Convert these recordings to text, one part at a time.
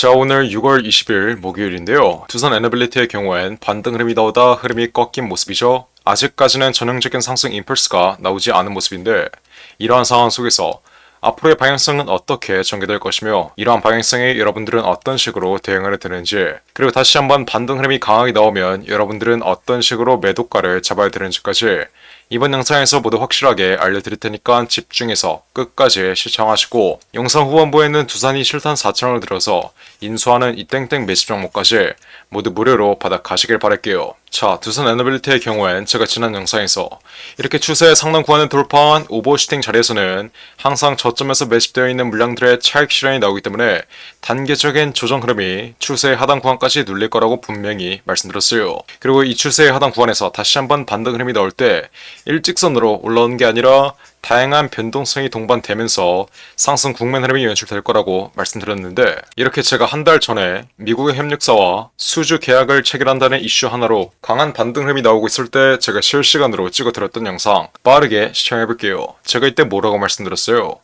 자, 오늘 6월 20일 목요일인데요. 두산 에너빌리티의 경우엔 반등 흐름이 나오다 흐름이 꺾인 모습이죠. 아직까지는 전형적인 상승 임펄스가 나오지 않은 모습인데 이러한 상황 속에서 앞으로의 방향성은 어떻게 전개될 것이며 이러한 방향성에 여러분들은 어떤 식으로 대응을 해야 되는지, 그리고 다시 한번 반등 흐름이 강하게 나오면 여러분들은 어떤 식으로 매도가를 잡아야 되는지까지 이번 영상에서 모두 확실하게 알려드릴 테니까 집중해서 끝까지 시청하시고, 영상 후반부에는 두산이 실탄 4천원을 들어서 인수하는 이 땡땡 매집 종목까지 모두 무료로 받아 가시길 바랄게요. 자, 두산 에너빌리티의 경우엔 제가 지난 영상에서 이렇게 추세 상단 구간을 돌파한 오버슈팅 자리에서는 항상 저점에서 매집되어 있는 물량들의 차익 실현이 나오기 때문에 단계적인 조정 흐름이 추세의 하단 구간까지 눌릴 거라고 분명히 말씀드렸어요. 그리고 이 추세의 하단 구간에서 다시 한번 반등 흐름이 나올 때 일직선으로 올라오는 게 아니라 다양한 변동성이 동반되면서 상승 국면 흐름이 연출될 거라고 말씀드렸는데, 이렇게 제가 한 달 전에 미국의 협력사와 수주 계약을 체결한다는 이슈 하나로 강한 반등 흐름이 나오고 있을 때 제가 실시간으로 찍어드렸던 영상 빠르게 시청해볼게요. 제가 이때 뭐라고 말씀드렸어요?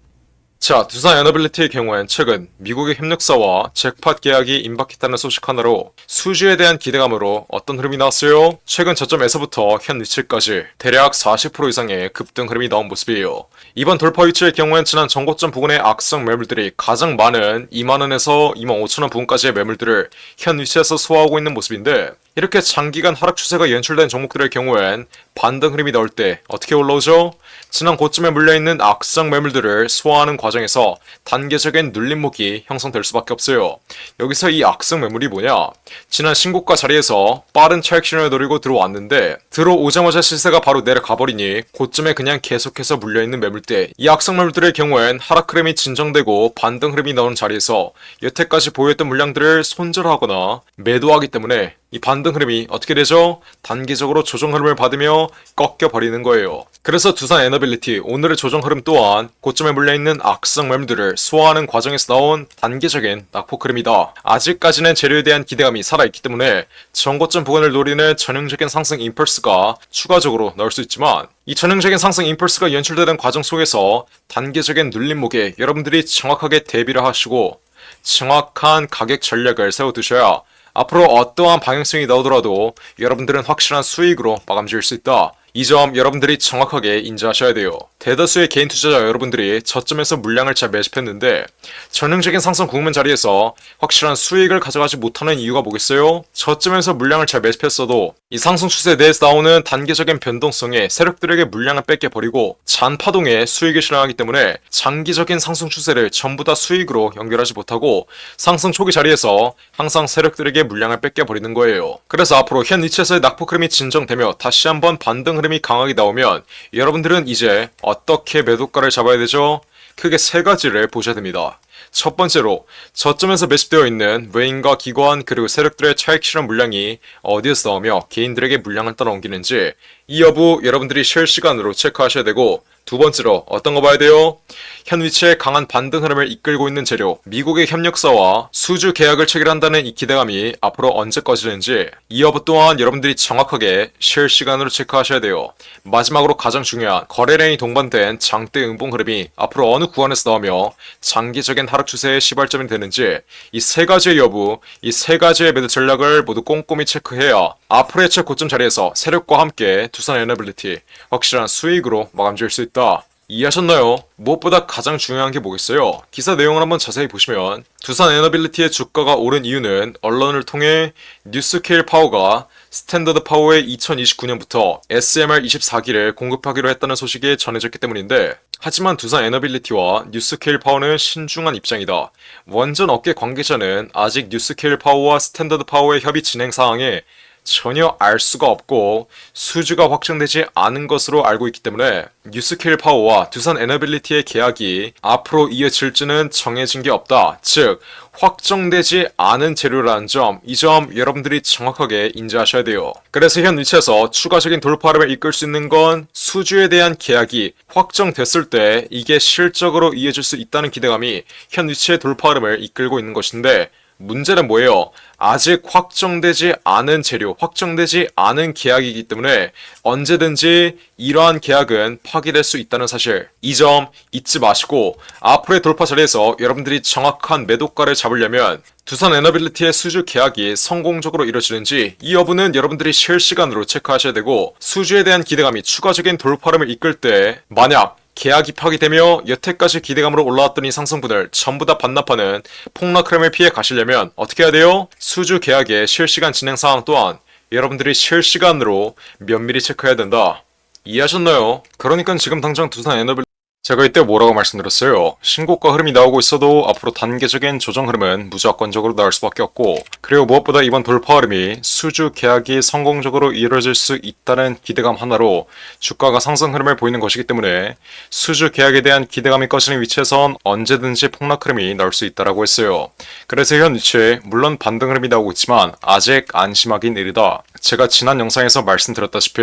자, 두산 에너빌리티의 경우엔 최근 미국의 협력사와 잭팟 계약이 임박했다는 소식 하나로 수주에 대한 기대감으로 어떤 흐름이 나왔어요? 최근 저점에서부터 현 위치까지 대략 40% 이상의 급등 흐름이 나온 모습이에요. 이번 돌파 위치의 경우엔 지난 전고점 부근의 악성 매물들이 가장 많은 2만원에서 25,000원 부근까지의 매물들을 현 위치에서 소화하고 있는 모습인데, 이렇게 장기간 하락 추세가 연출된 종목들의 경우엔 반등 흐름이 나올 때 어떻게 올라오죠? 지난 고점에 물려있는 악성 매물들을 소화하는 과정에서 단계적인 눌림목이 형성될 수밖에 없어요. 여기서 이 악성 매물이 뭐냐? 지난 신고가 자리에서 빠른 차익 실현을 노리고 들어왔는데 들어오자마자 시세가 바로 내려가버리니 고점에 그냥 계속해서 물려있는 매물대, 이 악성 매물들의 경우엔 하락 흐름이 진정되고 반등 흐름이 나오는 자리에서 여태까지 보였던 물량들을 손절하거나 매도하기 때문에 이 반등 흐름이 어떻게 되죠? 단기적으로 조정 흐름을 받으며 꺾여버리는 거예요. 그래서 두산 에너빌리티 오늘의 조정 흐름 또한 고점에 물려있는 악성 매물들을 소화하는 과정에서 나온 단계적인 낙폭 흐름이다. 아직까지는 재료에 대한 기대감이 살아있기 때문에 전고점 부근을 노리는 전형적인 상승 임펄스가 추가적으로 나올 수 있지만, 이 전형적인 상승 임펄스가 연출되는 과정 속에서 단계적인 눌림목에 여러분들이 정확하게 대비를 하시고 정확한 가격 전략을 세워두셔야 앞으로 어떠한 방향성이 나오더라도 여러분들은 확실한 수익으로 마감 지을 수 있다. 이 점 여러분들이 정확하게 인지하셔야 돼요. 대다수의 개인 투자자 여러분들이 저점에서 물량을 잘 매집했는데 전형적인 상승 국면 자리에서 확실한 수익을 가져가지 못하는 이유가 뭐겠어요? 저점에서 물량을 잘 매집했어도 이 상승 추세 내에서 나오는 단계적인 변동성에 세력들에게 물량을 뺏겨버리고 잔파동에 수익이 실현하기 때문에 장기적인 상승 추세를 전부 다 수익으로 연결하지 못하고 상승 초기 자리에서 항상 세력들에게 물량을 뺏겨버리는 거예요. 그래서 앞으로 현 위치에서의 낙폭 흐름이 진정되며 다시 한번 반등 흐름이 강하게 나오면 여러분들은 이제 어떻게 매도가를 잡아야 되죠? 크게 세 가지를 보셔야 됩니다. 첫 번째로 저점에서 매집되어 있는 외인과 기관 그리고 세력들의 차익 실현 물량이 어디에서 나오며 개인들에게 물량을 따라옮기는지 이 여부 여러분들이 실시간으로 체크하셔야 되고, 두 번째로 어떤 거 봐야 돼요? 현 위치에 강한 반등 흐름을 이끌고 있는 재료, 미국의 협력사와 수주 계약을 체결한다는 이 기대감이 앞으로 언제 꺼지는지 이 여부 또한 여러분들이 정확하게 실시간으로 체크하셔야 돼요. 마지막으로 가장 중요한 거래량이 동반된 장대 음봉 흐름이 앞으로 어느 구간에서 나오며 장기적인 하락 추세의 시발점이 되는지 이 세 가지의 여부, 이 세 가지의 매도 전략을 모두 꼼꼼히 체크해야 앞으로의 최고점 자리에서 세력과 함께 두산 에너빌리티 확실한 수익으로 마감 지을 수 있다. 이해하셨나요? 무엇보다 가장 중요한 게 뭐겠어요? 기사 내용을 한번 자세히 보시면 두산 에너빌리티의 주가가 오른 이유는 언론을 통해 뉴스케일 파워가 스탠더드 파워의 2029년부터 SMR 24기를 공급하기로 했다는 소식이 전해졌기 때문인데, 하지만 두산 에너빌리티와 뉴스케일 파워는 신중한 입장이다. 원전 업계 관계자는 아직 뉴스케일 파워와 스탠더드 파워의 협의 진행 사항에 전혀 알 수가 없고 수주가 확정되지 않은 것으로 알고 있기 때문에 뉴스케일 파워와 두산 에너빌리티의 계약이 앞으로 이어질지는 정해진 게 없다. 즉 확정되지 않은 재료라는 점, 이 점 여러분들이 정확하게 인지하셔야 돼요. 그래서 현 위치에서 추가적인 돌파름을 이끌 수 있는 건 수주에 대한 계약이 확정됐을 때 이게 실적으로 이어질 수 있다는 기대감이 현 위치의 돌파름을 이끌고 있는 것인데, 문제는 뭐예요? 아직 확정되지 않은 재료, 확정되지 않은 계약이기 때문에 언제든지 이러한 계약은 파기될 수 있다는 사실. 이 점 잊지 마시고 앞으로의 돌파 자리에서 여러분들이 정확한 매도가를 잡으려면 두산 에너빌리티의 수주 계약이 성공적으로 이루어지는지 이 여부는 여러분들이 실시간으로 체크하셔야 되고, 수주에 대한 기대감이 추가적인 돌파름을 이끌 때 만약 계약이 파기되며 여태까지 기대감으로 올라왔던 이 상승분을 전부 다 반납하는 폭락 흐름을 피해 가시려면 어떻게 해야 돼요? 수주 계약의 실시간 진행 상황 또한 여러분들이 실시간으로 면밀히 체크해야 된다. 이해하셨나요? 그러니까 지금 당장 두산 에너빌리티, 제가 이때 뭐라고 말씀드렸어요? 신고가 흐름이 나오고 있어도 앞으로 단계적인 조정 흐름은 무조건적으로 나올 수밖에 없고, 그리고 무엇보다 이번 돌파 흐름이 수주 계약이 성공적으로 이루어질 수 있다는 기대감 하나로 주가가 상승 흐름을 보이는 것이기 때문에 수주 계약에 대한 기대감이 꺼지는 위치에선 언제든지 폭락 흐름이 나올 수 있다고 했어요. 그래서 현 위치에 물론 반등 흐름이 나오고 있지만 아직 안심하긴 이르다. 제가 지난 영상에서 말씀드렸다시피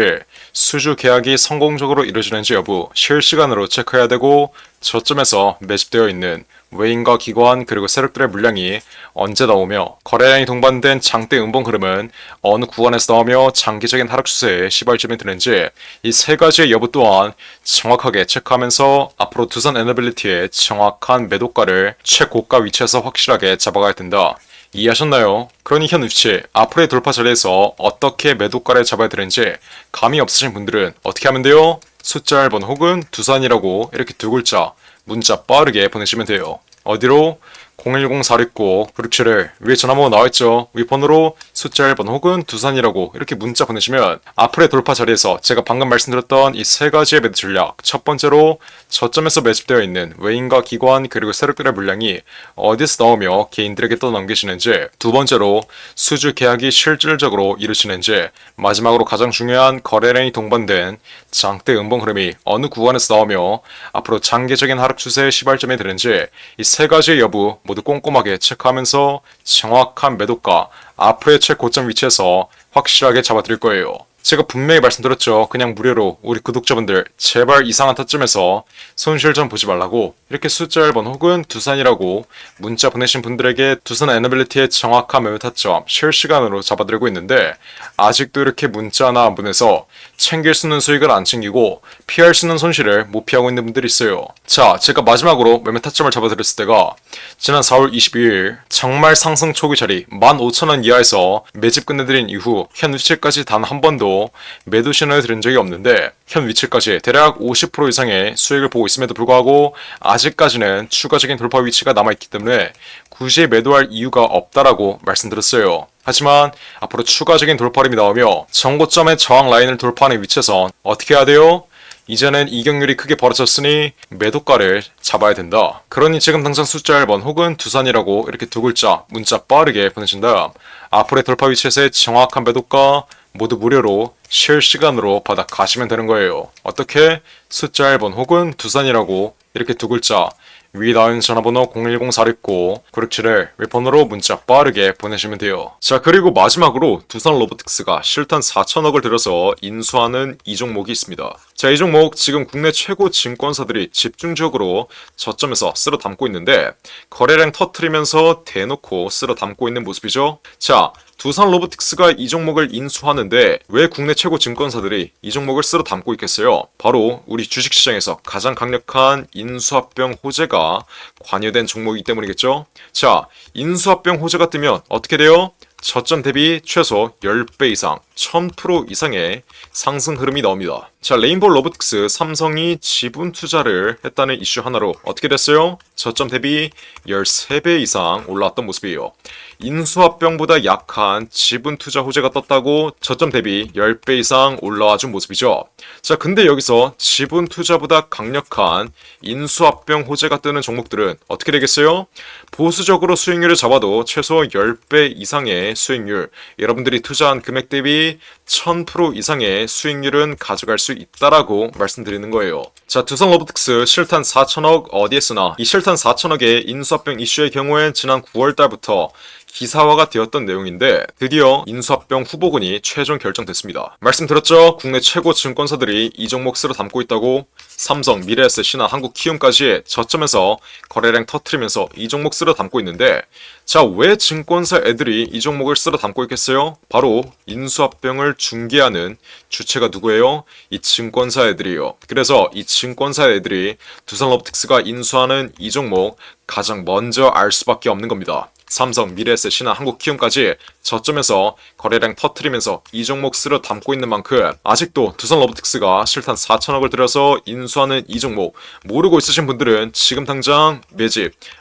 수주 계약이 성공적으로 이루어지는지 여부 실시간으로 체크해야 되고, 저점에서 매집되어 있는 외인과 기관 그리고 세력들의 물량이 언제 나오며 거래량이 동반된 장대 음봉 흐름은 어느 구간에서 나오며 장기적인 하락 추세에 시발점이 드는지 이 세 가지의 여부 또한 정확하게 체크하면서 앞으로 두산 에너빌리티의 정확한 매도가를 최고가 위치에서 확실하게 잡아가야 된다. 이해하셨나요? 그러니 현 위치, 앞으로의 돌파 자리에서 어떻게 매도가를 잡아야 되는지 감이 없으신 분들은 어떻게 하면 돼요? 숫자 1번 혹은 두산이라고 이렇게 두 글자 문자 빠르게 보내시면 돼요. 어디로? 010-469-9677을 위에 전화번호 나와있죠. 위번호로 숫자 1번 혹은 두산이라고 이렇게 문자 보내시면 앞으로의 돌파 자리에서 제가 방금 말씀드렸던 이 세 가지의 매도 전략, 첫 번째로 저점에서 매집되어 있는 외인과 기관 그리고 세력들의 물량이 어디서 나오며 개인들에게 또 넘기시는지, 두 번째로 수주 계약이 실질적으로 이루어지는지, 마지막으로 가장 중요한 거래량이 동반된 장대 음봉 흐름이 어느 구간에서 나오며 앞으로 장기적인 하락 추세의 시발점이 되는지 이 세 가지의 여부 모두 꼼꼼하게 체크하면서 정확한 매도가, 앞으로의 최고점 위치에서 확실하게 잡아드릴 거예요. 제가 분명히 말씀드렸죠. 그냥 무료로 우리 구독자분들 제발 이상한 타점에서 손실 좀 보지 말라고 이렇게 숫자 1번 혹은 두산이라고 문자 보내신 분들에게 두산 에너빌리티의 정확한 매매 타점 실시간으로 잡아드리고 있는데, 아직도 이렇게 문자나 안 보내서 챙길 수 있는 수익을 안 챙기고 피할 수 있는 손실을 못 피하고 있는 분들이 있어요. 자, 제가 마지막으로 매매 타점을 잡아드렸을 때가 지난 4월 22일 정말 상승 초기 자리 15,000원 이하에서 매집 끝내드린 이후 현 위치까지 단 한 번도 매도 신호를 드린 적이 없는데, 현 위치까지 대략 50% 이상의 수익을 보고 있음에도 불구하고 아직까지는 추가적인 돌파 위치가 남아있기 때문에 굳이 매도할 이유가 없다라고 말씀드렸어요. 하지만 앞으로 추가적인 돌파림이 나오며 전고점의 저항 라인을 돌파하는 위치에선 어떻게 해야 돼요? 이제는 이격률이 크게 벌어졌으니 매도가를 잡아야 된다. 그러니 지금 당장 숫자 1번 혹은 두산이라고 이렇게 두 글자 문자 빠르게 보내신 다음 앞으로의 돌파 위치에서의 정확한 매도가 모두 무료로 실시간으로 받아 가시면 되는 거예요. 어떻게? 숫자 1번 혹은 두산이라고 이렇게 두 글자 위에 나온 전화번호 010-469-9671 윗번호로 문자 빠르게 보내시면 돼요. 자, 그리고 마지막으로 두산 로보틱스가 실탄 4천억을 들여서 인수하는 이 종목이 있습니다. 자, 이 종목 지금 국내 최고 증권사들이 집중적으로 저점에서 쓸어 담고 있는데 거래량 터트리면서 대놓고 쓸어 담고 있는 모습이죠. 자, 두산 로보틱스가 이 종목을 인수하는데 왜 국내 최고 증권사들이 이 종목을 쓸어 담고 있겠어요? 바로 우리 주식시장에서 가장 강력한 인수합병 호재가 관여된 종목이기 때문이겠죠? 자, 인수합병 호재가 뜨면 어떻게 돼요? 저점 대비 최소 10배 이상, 1000% 이상의 상승 흐름이 나옵니다. 자, 레인보우 로보틱스, 삼성이 지분 투자를 했다는 이슈 하나로 어떻게 됐어요? 저점 대비 13배 이상 올라왔던 모습이에요. 인수합병보다 약한 지분 투자 호재가 떴다고 저점 대비 10배 이상 올라와 준 모습이죠. 자, 근데 여기서 지분 투자보다 강력한 인수합병 호재가 뜨는 종목들은 어떻게 되겠어요? 보수적으로 수익률을 잡아도 최소 10배 이상의 수익률, 여러분들이 투자한 금액 대비 1000% 이상의 수익률은 가져갈 수 있다라고 말씀드리는 거예요. 자, 두산 로보틱스 실탄 4천억 어디에 쓰나? 이 실탄 4천억의 인수합병 이슈의 경우엔 지난 9월 달부터 기사화가 되었던 내용인데 드디어 인수합병 후보군이 최종 결정됐습니다. 말씀드렸죠? 국내 최고 증권사들이 이 종목 쓸어 담고 있다고. 삼성, 미래에셋이나 한국키움까지 저점에서 거래량 터트리면서 이 종목 쓸어 담고 있는데, 자, 왜 증권사 애들이 이 종목을 쓸어 담고 있겠어요? 바로 인수합병을 중개하는 주체가 누구예요? 이 증권사 애들이에요. 그래서 이 증권사 애들이 두산로보틱스가 인수하는 이 종목 가장 먼저 알 수밖에 없는 겁니다. 삼성, 미래에셋이나 한국키움까지 저점에서 거래량 터트리면서 이 종목 쓸어 담고 있는 만큼 아직도 두산로보틱스가 실탄 4천억을 들여서 인수하는 이 종목 모르고 있으신 분들은 지금 당장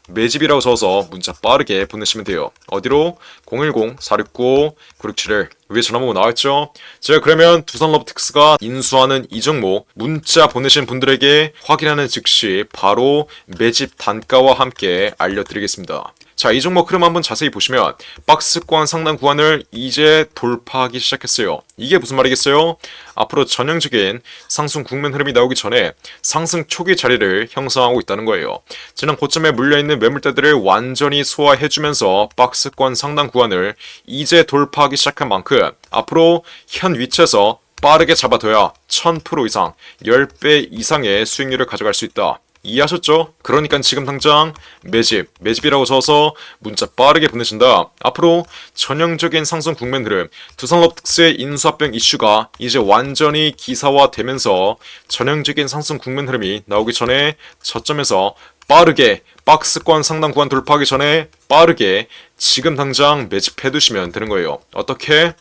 매집이라고 적어서 문자 빠르게 보내시면 돼요. 어디로? 010-469-9671 위에 전화번호 나와있죠? 제가 그러면 두산로보틱스가 인수하는 이 종목 문자 보내신 분들에게 확인하는 즉시 바로 매집 단가와 함께 알려드리겠습니다. 자, 이 종목 흐름 한번 자세히 보시면 박스권 상단 구간을 이제 돌파하기 시작했어요. 이게 무슨 말이겠어요? 앞으로 전형적인 상승 국면 흐름이 나오기 전에 상승 초기 자리를 형성하고 있다는 거예요. 지난 고점에 물려있는 매물대들을 완전히 소화해주면서 박스권 상단 구간을 이제 돌파하기 시작한 만큼 앞으로 현 위치에서 빠르게 잡아둬야 1000% 이상, 10배 이상의 수익률을 가져갈 수 있다. 이해하셨죠? 그러니까 지금 당장 매집이라고 적어서 문자 빠르게 보내신다. 앞으로 전형적인 상승 국면 흐름, 두산로보틱스의 인수합병 이슈가 이제 완전히 기사화되면서 전형적인 상승 국면 흐름이 나오기 전에 저점에서 빠르게 박스권 상단 구간 돌파하기 전에 빠르게 지금 당장 매집해두시면 되는 거예요. 어떻게?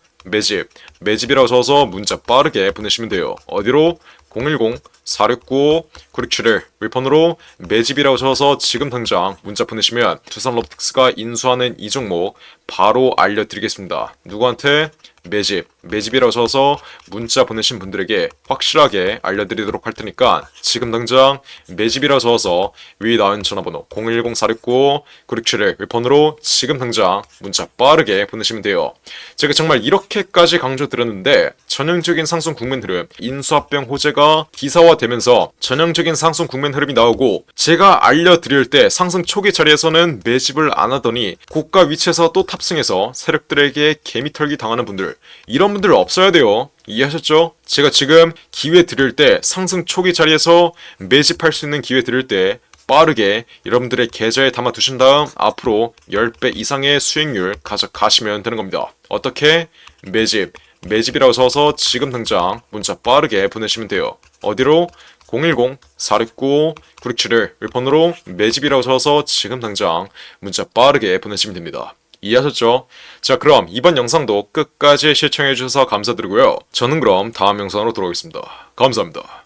매집이라고 적어서 문자 빠르게 보내시면 돼요. 어디로? 010-469-9671 위폰으로 매집이라고 적어서 지금 당장 문자 보내시면 두산로보틱스가 인수하는 이 종목 바로 알려드리겠습니다. 누구한테? 매집이라고 적어서 문자 보내신 분들에게 확실하게 알려드리도록 할 테니까 지금 당장 매집이라고 적어서 위에 나온 전화번호 010-469-9671 위폰으로 지금 당장 문자 빠르게 보내시면 돼요. 제가 정말 이렇게까지 강조드렸는데 전형적인 상승 국면 흐름, 인수합병 호재가 기사화되면서 전형적인 상승 국면 흐름이 나오고 제가 알려드릴 때 상승 초기 자리에서는 매집을 안 하더니 고가 위치에서 또 탑승해서 세력들에게 개미털기 당하는 분들, 이런 분들 없어야 돼요. 이해하셨죠? 제가 지금 기회 드릴 때 상승 초기 자리에서 매집할 수 있는 기회 드릴 때 빠르게 여러분들의 계좌에 담아 두신 다음 앞으로 10배 이상의 수익률 가져가시면 되는 겁니다. 어떻게? 매집이라고 써서 지금 당장 문자 빠르게 보내시면 돼요. 어디로? 010-469-9671 1번으로 매집이라고 써서 지금 당장 문자 빠르게 보내시면 됩니다. 이해하셨죠? 자, 그럼 이번 영상도 끝까지 시청해주셔서 감사드리고요. 저는 그럼 다음 영상으로 돌아오겠습니다. 감사합니다.